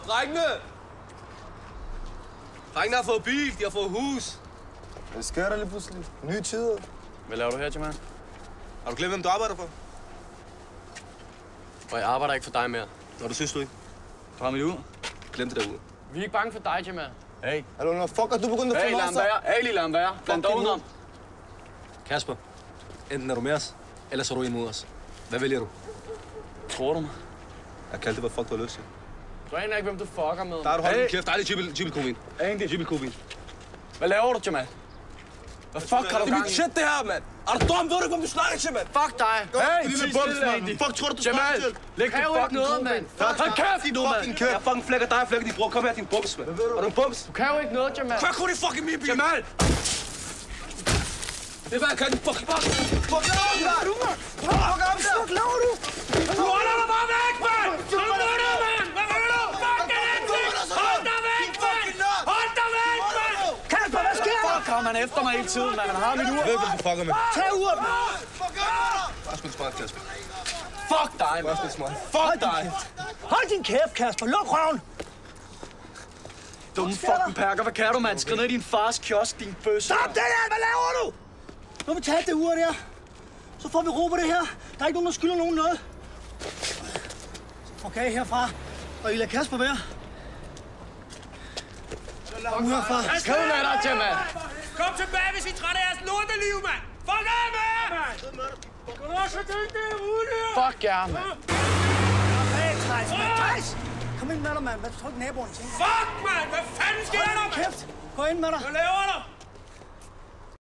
Drengene! Drengene har fået bil, de har fået hus. Hvad sker der lige pludselig? Nye tider. Hvad laver du her, Jamal? Har du glemt, hvem du arbejder for? Og jeg arbejder ikke for dig mere. Nå, det synes du ikke. Dra mig ud. Glem det derude. Vi er ikke bange for dig, Jamal. Hey. Hallo, når fuck er du begyndt at få Lad ham være. Hey, lad ham være. Bland dig udenom. Kasper, enten er du med os, eller så er du imod os. Hvad vælger du? Tror du mig? Jeg kaldte det, hvad fuck du har lyst til. Du aner ikke, hvem du fucker med. Der er du holdt din kæft. Der er det Jibil-Kovin. Jibil-Kovin. Hvad laver du, Jamal? Hvad fuck har du gang i? Det er mit shit, det her, mand. Er du dum? Ved du ikke, hvem du snakker til, mand? Fuck dig. Hey, lille bums, mand. Fuck, tror du Jamal, læg det fucking noget, mand. Hold kæft, du, mand. Jeg fucking flækker dig og flækker din bror. Kom her, din bums, mand. Er du en bums? Du kan jo ikke noget, Jamal. Fuck, hun er fucking min bil. Jamal! Det er hvad jeg kan, din fucking fuck. Fuck, Hvad laver du? Du holder dig bare væk, mand! Hvad vil du, mand? Hvad vil du? Fuck, det er ikke! Hold dig væk, mand! Hold dig væk, mand! Kasper, hvad sker der? Fuck, kommer han efter mig hele tiden, mand. Han har mit ur. Jeg ved, hvem du fucker med. Tag uret, mand! Bare spil smart, Kasper. Fuck dig, Bare mand. spil smart. Fuck dig! Hold din kæft, Kasper. Luk røven. Dumme fucking perker. Hvad kan du, mand? Skrid ned i din fars kiosk, din bøsse. Stop det der! Hvad laver du? Nu har vi taget det ur der. Så får vi ro på det her. Der er ikke nogen, der skylder nogen noget. Okay, herfra. Og I lader Kasper være. Kom herfra. Skrid med dig, Jamal. Kom tilbage, hvis I er trætte af jeres lorteliv, mand! Fuck af med! Kom også til det ude! Fuck jer, mand. Hey, Thijs, mand. Thijs! Kom ind med dig, mand. Hvad tror du, naboen tænker? Fuck, mand! Hvad fanden sker der, mand? Kæft. Gå ind med dig. Hvad laver du?